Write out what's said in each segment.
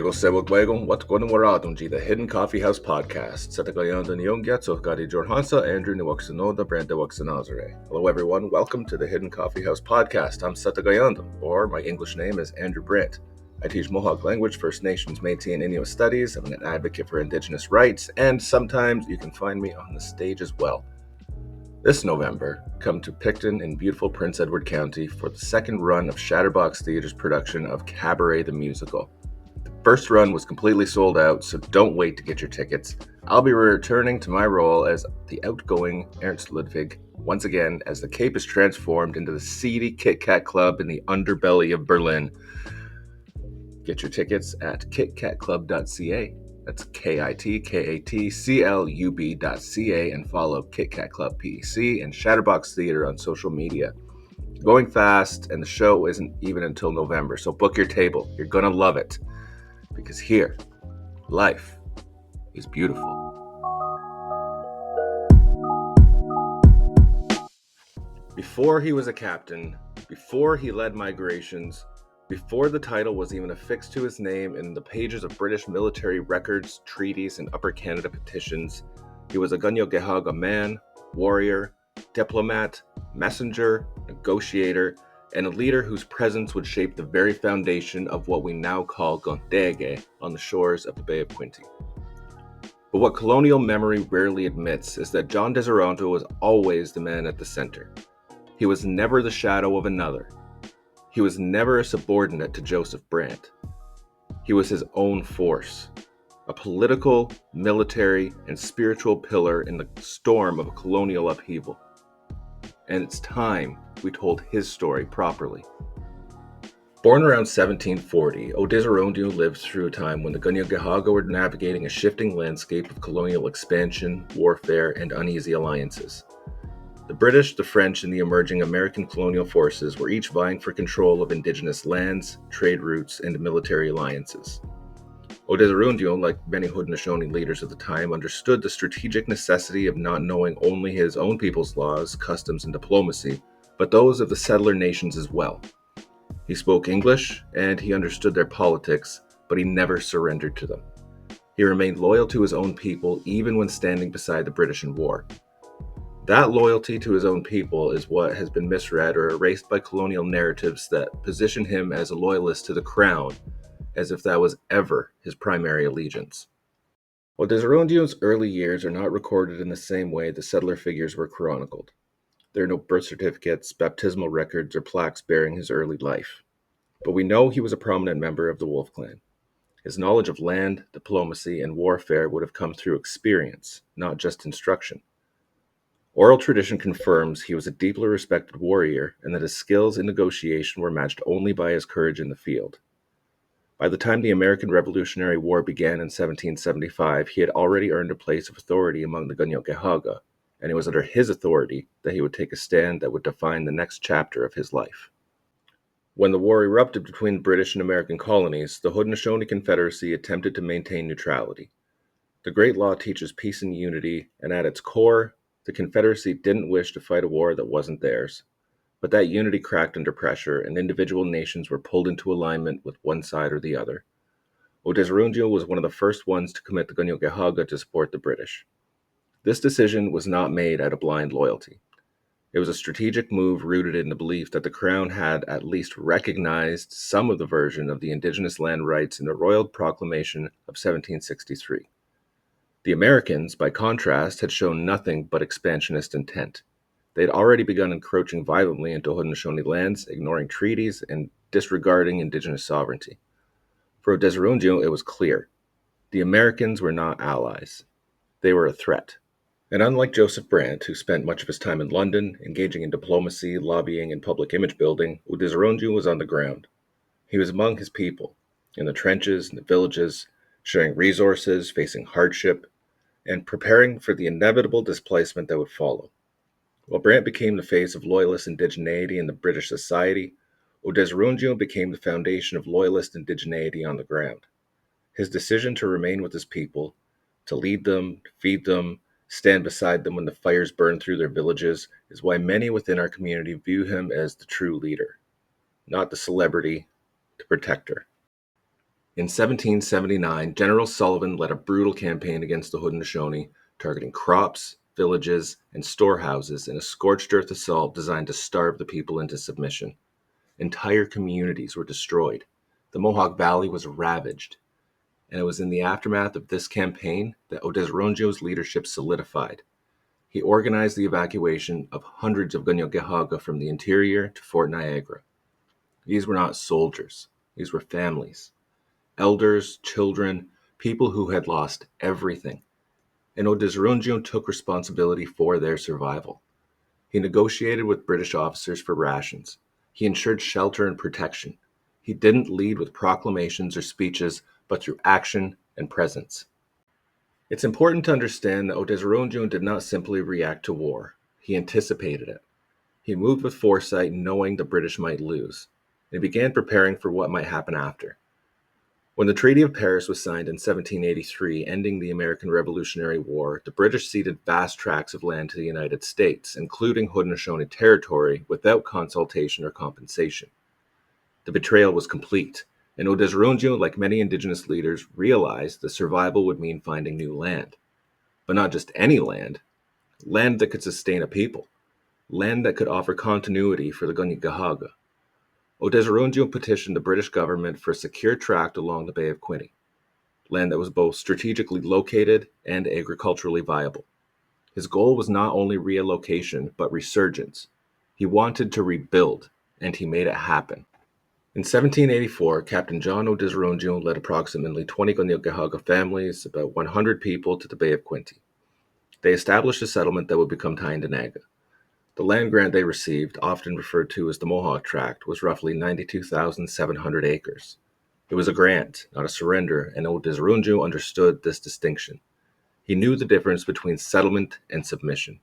Luego, what's going on the Hidden Coffee House podcast. Sa tagayan niyong Getso Gadi Jorhansa, Andrew Niwaksanoda, Brand Niwaksanazare. Hello everyone, welcome to the Hidden Coffee House podcast. I'm Satagayandam, or my English name is Andrew Brant. I teach Mohawk language, First Nations, Métis, and Inuit studies. I'm an advocate for Indigenous rights, and sometimes you can find me on the stage as well. This November, come to Picton in beautiful Prince Edward County for the second run of Shatterbox Theatre's production of Cabaret the Musical. First run was completely sold out, so don't wait to get your tickets. I'll be returning to my role as the outgoing Ernst Ludwig, once again as the Cape is transformed into the seedy Kit Kat Club in the underbelly of Berlin. Get your tickets at kitkatclub.ca. That's kitkatclub.ca and follow Kit Kat Club PEC and Shatterbox Theatre on social media. Going fast, and the show isn't even until November, so book your table. You're gonna love it. Because here, life is beautiful. Before he was a captain, before he led migrations, before the title was even affixed to his name in the pages of British military records, treaties, and Upper Canada petitions, he was a Gunyo-Gehaga man, warrior, diplomat, messenger, negotiator, and a leader whose presence would shape the very foundation of what we now call Gontege on the shores of the Bay of Quinte. But what colonial memory rarely admits is that John Deserontyon was always the man at the center. He was never the shadow of another. He was never a subordinate to Joseph Brant. He was his own force, a political, military, and spiritual pillar in the storm of a colonial upheaval. And it's time we told his story properly. Born around 1740, Deserontyon lived through a time when the Gunyo-Gehaga were navigating a shifting landscape of colonial expansion, warfare, and uneasy alliances. The British, the French, and the emerging American colonial forces were each vying for control of indigenous lands, trade routes, and military alliances. Deserontyon, like many Haudenosaunee leaders of the time, understood the strategic necessity of not knowing only his own people's laws, customs, and diplomacy, but those of the settler nations as well. He spoke English, and he understood their politics, but he never surrendered to them. He remained loyal to his own people, even when standing beside the British in war. That loyalty to his own people is what has been misread or erased by colonial narratives that position him as a loyalist to the crown, as if that was ever his primary allegiance. While Deserontyon's early years are not recorded in the same way the settler figures were chronicled. There are no birth certificates, baptismal records, or plaques bearing his early life. But we know he was a prominent member of the Wolf Clan. His knowledge of land, diplomacy, and warfare would have come through experience, not just instruction. Oral tradition confirms he was a deeply respected warrior and that his skills in negotiation were matched only by his courage in the field. By the time the American Revolutionary War began in 1775, he had already earned a place of authority among the Gunyo-Gehaga, and it was under his authority that he would take a stand that would define the next chapter of his life. When the war erupted between the British and American colonies, the Haudenosaunee Confederacy attempted to maintain neutrality. The Great Law teaches peace and unity, and at its core, the Confederacy didn't wish to fight a war that wasn't theirs. But that unity cracked under pressure, and individual nations were pulled into alignment with one side or the other. Deserontyon was one of the first ones to commit the Gunyo-Gehaga to support the British. This decision was not made out of blind loyalty. It was a strategic move rooted in the belief that the Crown had at least recognized some of the version of the Indigenous land rights in the Royal Proclamation of 1763. The Americans, by contrast, had shown nothing but expansionist intent. They had already begun encroaching violently into Haudenosaunee lands, ignoring treaties and disregarding Indigenous sovereignty. For Deserontyon, it was clear. The Americans were not allies. They were a threat. And unlike Joseph Brant, who spent much of his time in London, engaging in diplomacy, lobbying, and public image building, Deserontyon was on the ground. He was among his people, in the trenches, in the villages, sharing resources, facing hardship, and preparing for the inevitable displacement that would follow. While Brant became the face of loyalist indigeneity in the British society, Deserontyon became the foundation of loyalist indigeneity on the ground. His decision to remain with his people, to lead them, feed them, stand beside them when the fires burn through their villages, is why many within our community view him as the true leader, not the celebrity, the protector. In 1779, General Sullivan led a brutal campaign against the Haudenosaunee, targeting crops, villages, and storehouses in a scorched earth assault designed to starve the people into submission. Entire communities were destroyed. The Mohawk Valley was ravaged, and it was in the aftermath of this campaign that Deserontyon's leadership solidified. He organized the evacuation of hundreds of Ganyogehaga from the interior to Fort Niagara. These were not soldiers. These were families. Elders, children, people who had lost everything. And Deserontyon took responsibility for their survival. He negotiated with British officers for rations. He ensured shelter and protection. He didn't lead with proclamations or speeches, but through action and presence. It's important to understand that Deserontyon did not simply react to war. He anticipated it. He moved with foresight, knowing the British might lose. He began preparing for what might happen after. When the Treaty of Paris was signed in 1783, ending the American Revolutionary War, the British ceded vast tracts of land to the United States, including Haudenosaunee territory, without consultation or compensation. The betrayal was complete, and Deserontyon, like many Indigenous leaders, realized that survival would mean finding new land. But not just any land that could sustain a people, land that could offer continuity for the Ganyogehaga. Deserontyon petitioned the British government for a secure tract along the Bay of Quinte, land that was both strategically located and agriculturally viable. His goal was not only relocation, but resurgence. He wanted to rebuild, and he made it happen. In 1784, Captain John Deserontyon led approximately 20 Ganyogehaga families, about 100 people, to the Bay of Quinte. They established a settlement that would become Tyendinaga. The land grant they received, often referred to as the Mohawk Tract, was roughly 92,700 acres. It was a grant, not a surrender, and Deserontyon understood this distinction. He knew the difference between settlement and submission.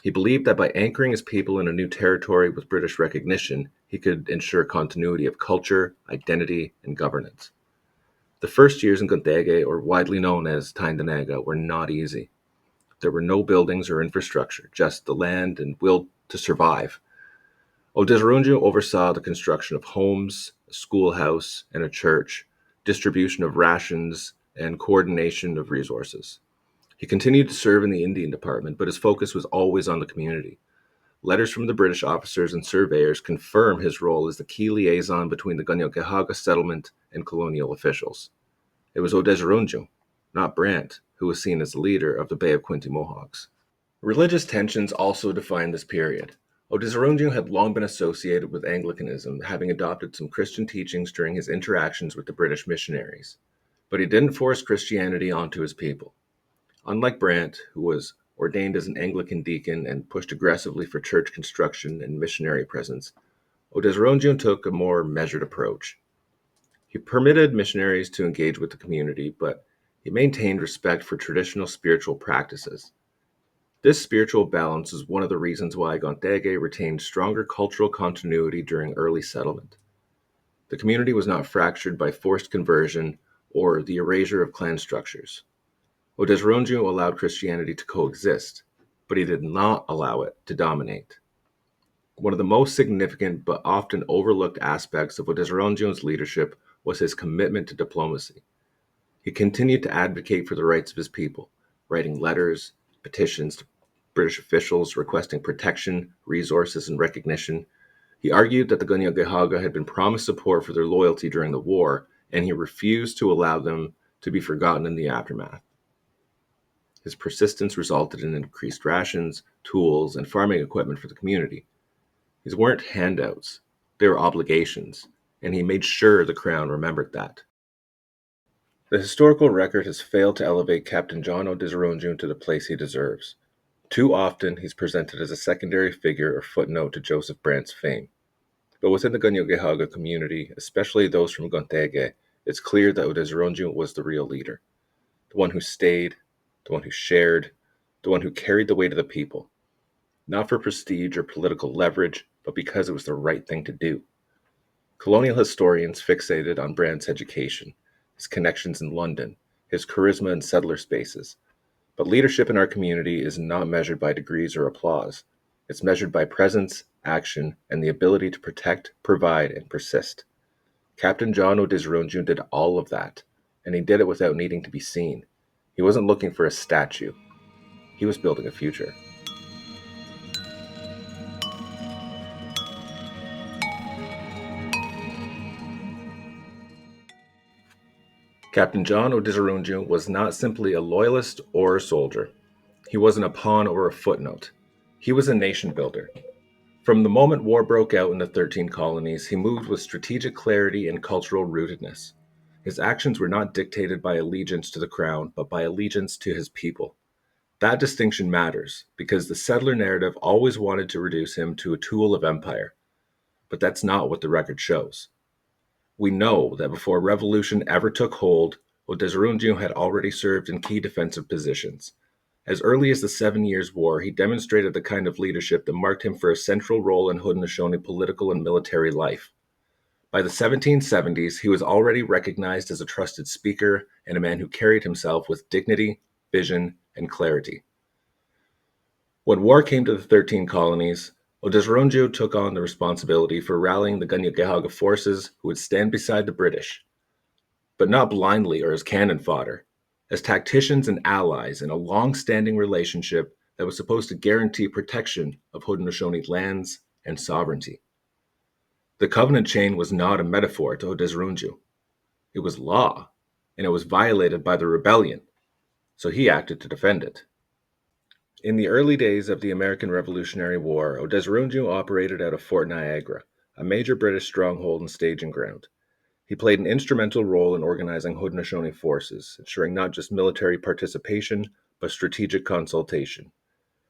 He believed that by anchoring his people in a new territory with British recognition, he could ensure continuity of culture, identity, and governance. The first years in Quinte, or widely known as Tyendinaga, were not easy. There were no buildings or infrastructure, just the land and will to survive. Deserontyon oversaw the construction of homes, a schoolhouse, and a church, distribution of rations, and coordination of resources. He continued to serve in the Indian Department, but his focus was always on the community. Letters from the British officers and surveyors confirm his role as the key liaison between the Ganyogehaga settlement and colonial officials. It was Deserontyon, not Brant, who was seen as the leader of the Bay of Quinte Mohawks. Religious tensions also defined this period. Deserontyon had long been associated with Anglicanism, having adopted some Christian teachings during his interactions with the British missionaries. But he didn't force Christianity onto his people. Unlike Brant, who was ordained as an Anglican deacon and pushed aggressively for church construction and missionary presence, Deserontyon took a more measured approach. He permitted missionaries to engage with the community, but he maintained respect for traditional spiritual practices. This spiritual balance is one of the reasons why Quinte retained stronger cultural continuity during early settlement. The community was not fractured by forced conversion or the erasure of clan structures. Deserontyon allowed Christianity to coexist, but he did not allow it to dominate. One of the most significant but often overlooked aspects of Deserontyon's leadership was his commitment to diplomacy. He continued to advocate for the rights of his people, writing letters, petitions to British officials requesting protection, resources, and recognition. He argued that the Ganyogehaga had been promised support for their loyalty during the war, and he refused to allow them to be forgotten in the aftermath. His persistence resulted in increased rations, tools, and farming equipment for the community. These weren't handouts, they were obligations, and he made sure the Crown remembered that. The historical record has failed to elevate Captain John Deserontyon to the place he deserves. Too often, he's presented as a secondary figure or footnote to Joseph Brant's fame. But within the Ganyogehaga community, especially those from Quinte, it's clear that Deserontyon was the real leader. The one who stayed, the one who shared, the one who carried the weight of the people. Not for prestige or political leverage, but because it was the right thing to do. Colonial historians fixated on Brant's education, his connections in London, his charisma in settler spaces. But leadership in our community is not measured by degrees or applause. It's measured by presence, action, and the ability to protect, provide, and persist. Captain John Deserontyon did all of that, and he did it without needing to be seen. He wasn't looking for a statue. He was building a future. Captain John Deserontyon was not simply a loyalist or a soldier. He wasn't a pawn or a footnote. He was a nation builder. From the moment war broke out in the 13 colonies, he moved with strategic clarity and cultural rootedness. His actions were not dictated by allegiance to the crown, but by allegiance to his people. That distinction matters because the settler narrative always wanted to reduce him to a tool of empire. But that's not what the record shows. We know that before revolution ever took hold, Deserontyon had already served in key defensive positions. As early as the 7 Years' War, he demonstrated the kind of leadership that marked him for a central role in Haudenosaunee political and military life. By the 1770s, he was already recognized as a trusted speaker and a man who carried himself with dignity, vision, and clarity. When war came to the 13 colonies, Deserontyon took on the responsibility for rallying the Kanien'kehá:ka forces who would stand beside the British, but not blindly or as cannon fodder, as tacticians and allies in a long-standing relationship that was supposed to guarantee protection of Haudenosaunee lands and sovereignty. The covenant chain was not a metaphor to Deserontyon. It was law, and it was violated by the rebellion, so he acted to defend it. In the early days of the American Revolutionary War, Deserontyon operated out of Fort Niagara, a major British stronghold and staging ground. He played an instrumental role in organizing Haudenosaunee forces, ensuring not just military participation, but strategic consultation.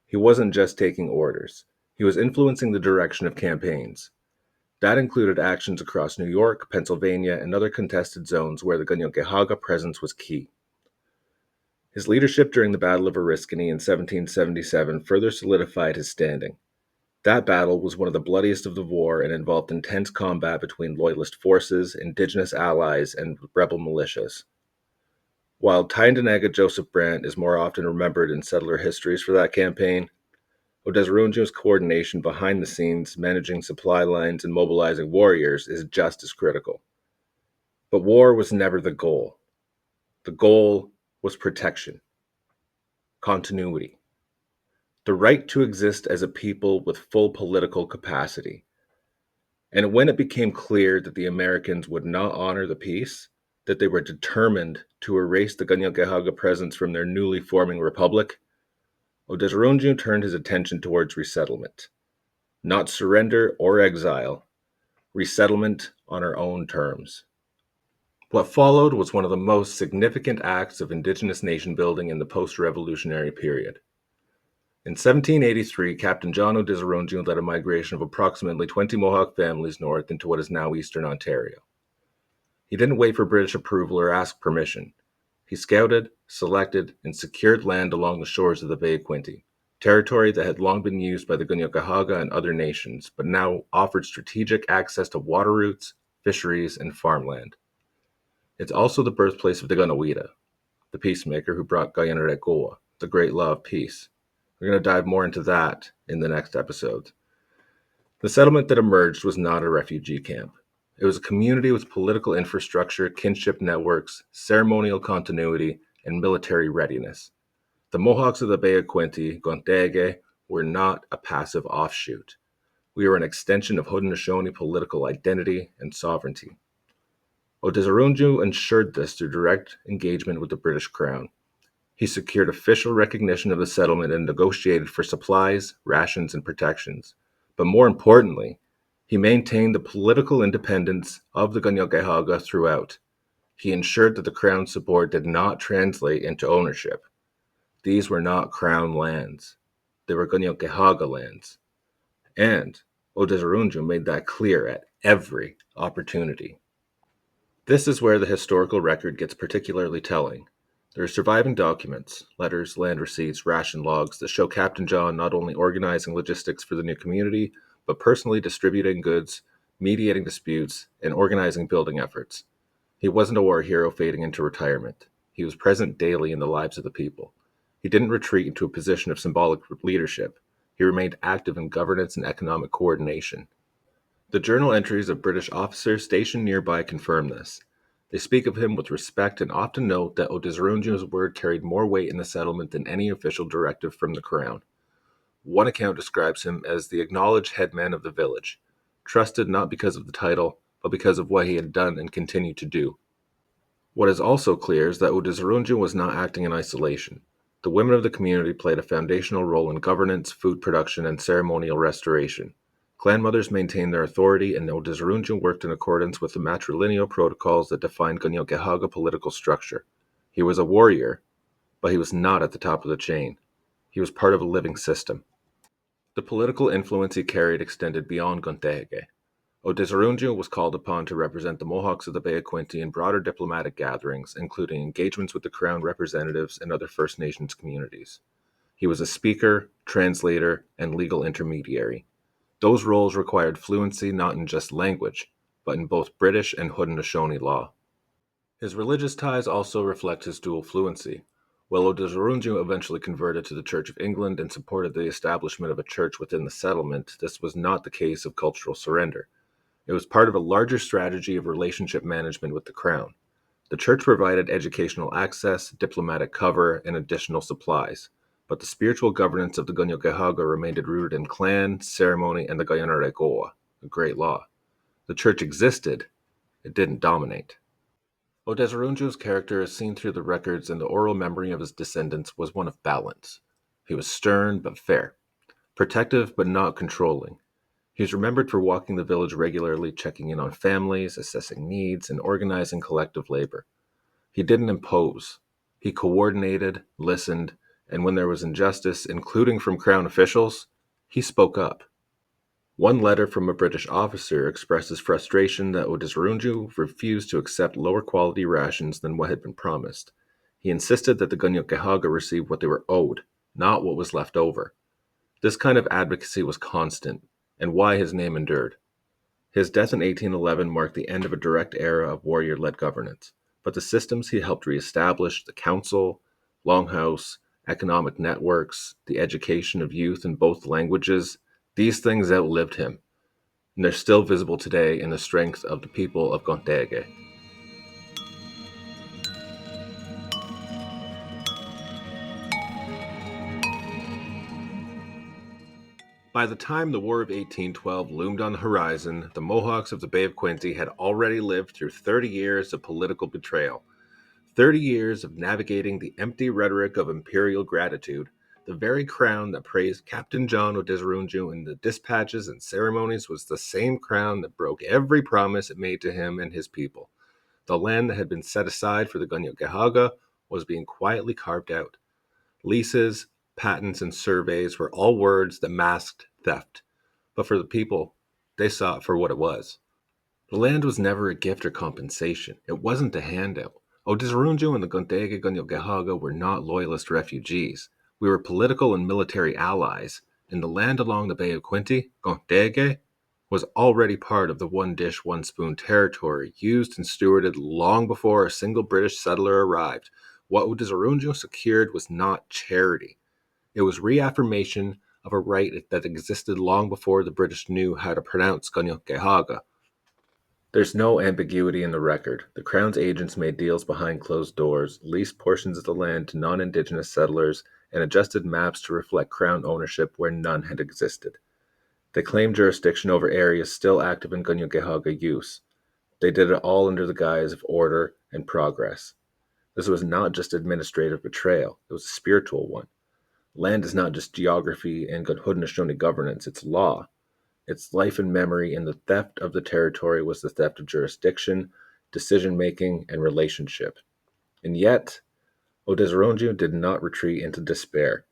He wasn't just taking orders. He was influencing the direction of campaigns. That included actions across New York, Pennsylvania, and other contested zones where the Kanien'kehá:ka presence was key. His leadership during the Battle of Oriskany in 1777 further solidified his standing. That battle was one of the bloodiest of the war and involved intense combat between loyalist forces, indigenous allies, and rebel militias. While Tyendinaga Joseph Brant is more often remembered in settler histories for that campaign, Deserontyon's coordination behind the scenes, managing supply lines and mobilizing warriors, is just as critical. But war was never the goal. The goal was protection, continuity, the right to exist as a people with full political capacity. And when it became clear that the Americans would not honor the peace, that they were determined to erase the Kanien'kehá:ka presence from their newly forming republic, Deserontyon turned his attention towards resettlement. Not surrender or exile, resettlement on our own terms. What followed was one of the most significant acts of indigenous nation building in the post-revolutionary period. In 1783, Captain John Deserontyon led a migration of approximately 20 Mohawk families north into what is now eastern Ontario. He didn't wait for British approval or ask permission. He scouted, selected, and secured land along the shores of the Bay of Quinte, territory that had long been used by the Kanien'kehá:ka and other nations, but now offered strategic access to water routes, fisheries, and farmland. It's also the birthplace of the Ganawida, the peacemaker who brought Guyanaregoa, the great law of peace. We're going to dive more into that in the next episode. The settlement that emerged was not a refugee camp. It was a community with political infrastructure, kinship networks, ceremonial continuity, and military readiness. The Mohawks of the Bay of Quinte, Gontege, were not a passive offshoot. We were an extension of Haudenosaunee political identity and sovereignty. Deserontyon ensured this through direct engagement with the British Crown. He secured official recognition of the settlement and negotiated for supplies, rations, and protections. But more importantly, he maintained the political independence of the Kanien'kehá:ka throughout. He ensured that the Crown's support did not translate into ownership. These were not Crown lands. They were Kanien'kehá:ka lands. And Deserontyon made that clear at every opportunity. This is where the historical record gets particularly telling. There are surviving documents, letters, land receipts, ration logs that show Captain John not only organizing logistics for the new community, but personally distributing goods, mediating disputes, and organizing building efforts. He wasn't a war hero fading into retirement. He was present daily in the lives of the people. He didn't retreat into a position of symbolic leadership. He remained active in governance and economic coordination. The journal entries of British officers stationed nearby confirm this. They speak of him with respect and often note that Deserontyon's word carried more weight in the settlement than any official directive from the crown. One account describes him as the acknowledged headman of the village, trusted not because of the title, but because of what he had done and continued to do. What is also clear is that Deserontyon was not acting in isolation. The women of the community played a foundational role in governance, food production, and ceremonial restoration. Clan mothers maintained their authority, and Deserontyon worked in accordance with the matrilineal protocols that defined Ganyokehaga political structure. He was a warrior, but he was not at the top of the chain. He was part of a living system. The political influence he carried extended beyond Gontege. Deserontyon was called upon to represent the Mohawks of the Bay of Quinte in broader diplomatic gatherings, including engagements with the Crown representatives and other First Nations communities. He was a speaker, translator, and legal intermediary. Those roles required fluency not in just language, but in both British and Haudenosaunee law. His religious ties also reflect his dual fluency. While Deserontyon eventually converted to the Church of England and supported the establishment of a church within the settlement, this was not the case of cultural surrender. It was part of a larger strategy of relationship management with the Crown. The church provided educational access, diplomatic cover, and additional supplies, but the spiritual governance of the Ganyokehaga remained rooted in clan, ceremony, and the Gayanaregoa, a great law. The church existed, it didn't dominate. Deserontyon's character, as seen through the records and the oral memory of his descendants, was one of balance. He was stern but fair, protective but not controlling. He is remembered for walking the village regularly, checking in on families, assessing needs, and organizing collective labor. He didn't impose. He coordinated, listened, and when there was injustice, including from Crown officials, he spoke up. One letter from a British officer expresses frustration that Deserontyon refused to accept lower quality rations than what had been promised. He insisted that the Ganyokehaga receive what they were owed, not what was left over. This kind of advocacy was constant, and why his name endured. His death in 1811 marked the end of a direct era of warrior-led governance, but the systems he helped reestablish, the council, longhouse, economic networks, the education of youth in both languages, these things outlived him, and they're still visible today in the strength of the people of Gontege. By the time the War of 1812 loomed on the horizon, the Mohawks of the Bay of Quinte had already lived through 30 years of political betrayal. 30 years of navigating the empty rhetoric of imperial gratitude, the very crown that praised Captain John Deserontyon in the dispatches and ceremonies was the same crown that broke every promise it made to him and his people. The land that had been set aside for the Ganyokehaga was being quietly carved out. Leases, patents, and surveys were all words that masked theft. But for the people, they saw it for what it was. The land was never a gift or compensation. It wasn't a handout. Deserontyon and the Gontege Ganyokehaga were not loyalist refugees. We were political and military allies, and the land along the Bay of Quinte, Gontege, was already part of the one dish, one spoon territory, used and stewarded long before a single British settler arrived. What Deserontyon secured was not charity. It was reaffirmation of a right that existed long before the British knew how to pronounce Ganyokehaga. There's no ambiguity in the record. The Crown's agents made deals behind closed doors, leased portions of the land to non-Indigenous settlers, and adjusted maps to reflect Crown ownership where none had existed. They claimed jurisdiction over areas still active in Ganyokehaga use. They did it all under the guise of order and progress. This was not just administrative betrayal, it was a spiritual one. Land is not just geography and Haudenosaunee governance, it's law. Its life and memory, and the theft of the territory was the theft of jurisdiction, decision-making, and relationship. And yet, Deserontyon did not retreat into despair.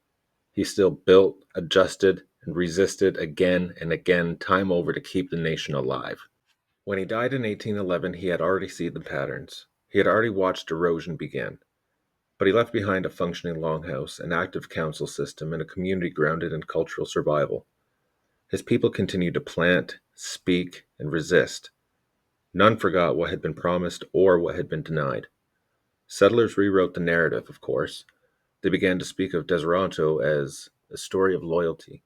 He still built, adjusted, and resisted again and again, time over to keep the nation alive. When he died in 1811, he had already seen the patterns. He had already watched erosion begin. But he left behind a functioning longhouse, an active council system, and a community grounded in cultural survival. His people continued to plant, speak, and resist. None forgot what had been promised or what had been denied. Settlers rewrote the narrative, of course. They began to speak of Deserontyon as a story of loyalty.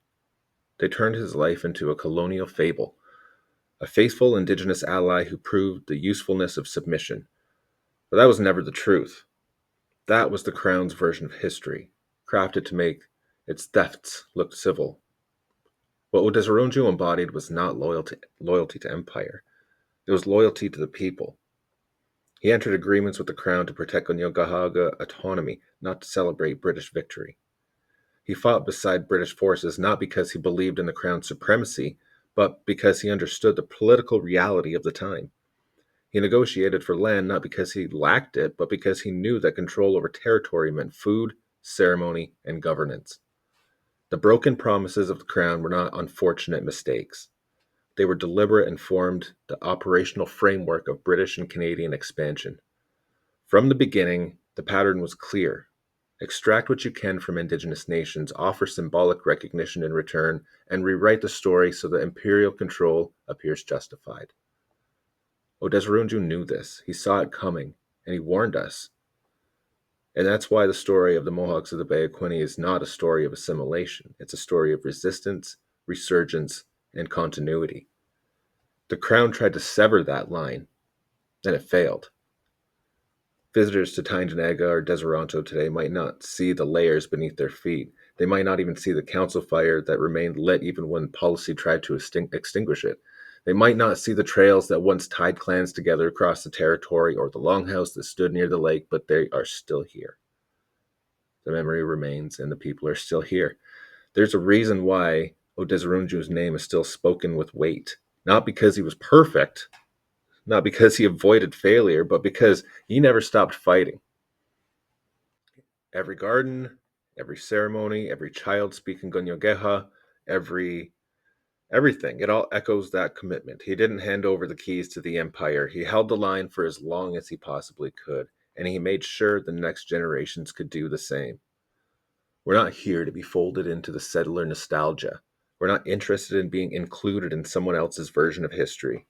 They turned his life into a colonial fable. a faithful indigenous ally who proved the usefulness of submission. But that was never the truth. That was the crown's version of history, crafted to make its thefts look civil. What Deserontyon embodied was not loyalty to empire. It was loyalty to the people. He entered agreements with the crown to protect Onondaga autonomy, not to celebrate British victory. He fought beside British forces not because he believed in the crown's supremacy, but because he understood the political reality of the time. He negotiated for land not because he lacked it, but because he knew that control over territory meant food, ceremony, and governance. The broken promises of the crown were not unfortunate mistakes. They were deliberate and formed the operational framework of British and Canadian expansion. From the beginning, the pattern was clear. Extract what you can from indigenous nations, offer symbolic recognition in return, and rewrite the story so that imperial control appears justified. Deserontyon knew this. He saw it coming, and he warned us. And that's why the story of the Mohawks of the Bay of Quinte is not a story of assimilation. It's a story of resistance, resurgence, and continuity. The crown tried to sever that line, and it failed. Visitors to Tyendinaga or Deserontyo today might not see the layers beneath their feet. They might not even see the council fire that remained lit even when policy tried to extinguish it. They might not see the trails that once tied clans together across the territory or the longhouse that stood near the lake, but they are still here. The memory remains, and the people are still here. There's a reason why Deserontyon's name is still spoken with weight. Not because he was perfect, not because he avoided failure, but because he never stopped fighting. Every garden, every ceremony, every child speaking Gonyogeha, everything, it all echoes that commitment. He didn't hand over the keys to the empire. He held the line for as long as he possibly could, and he made sure the next generations could do the same. We're not here to be folded into the settler nostalgia. We're not interested in being included in someone else's version of history.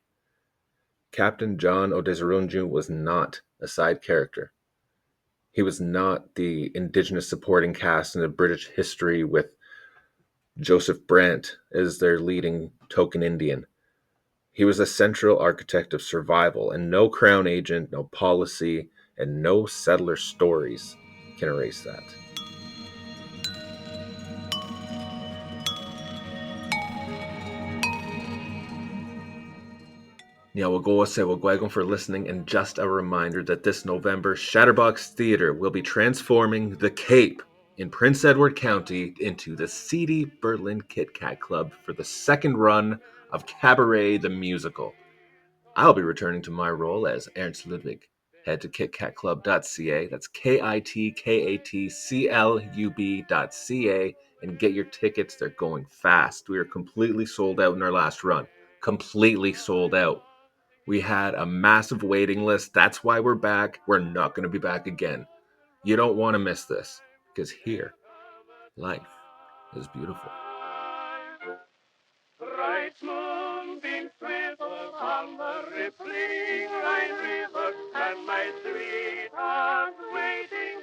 Captain John Deserontyon was not a side character. He was not the indigenous supporting cast in a British history with Joseph Brant as their leading token Indian. He was a central architect of survival, and no crown agent, no policy, and no settler stories can erase that. Nyawagose Wagwagon for listening, and just a reminder that this November, Shatterbox Theatre will be transforming the Cape in Prince Edward County into the seedy Berlin Kit Kat Club for the second run of Cabaret the Musical. I'll be returning to my role as Ernst Ludwig. Head to kitkatclub.ca, that's kitkatclub.ca, and get your tickets. They're going fast. We are completely sold out in our last run. Completely sold out. We had a massive waiting list. That's why we're back. We're not going to be back again. You don't want to miss this, because here, life is beautiful. Bright moonbeams twinkle on the rippling Rhine River, and my sweetheart waiting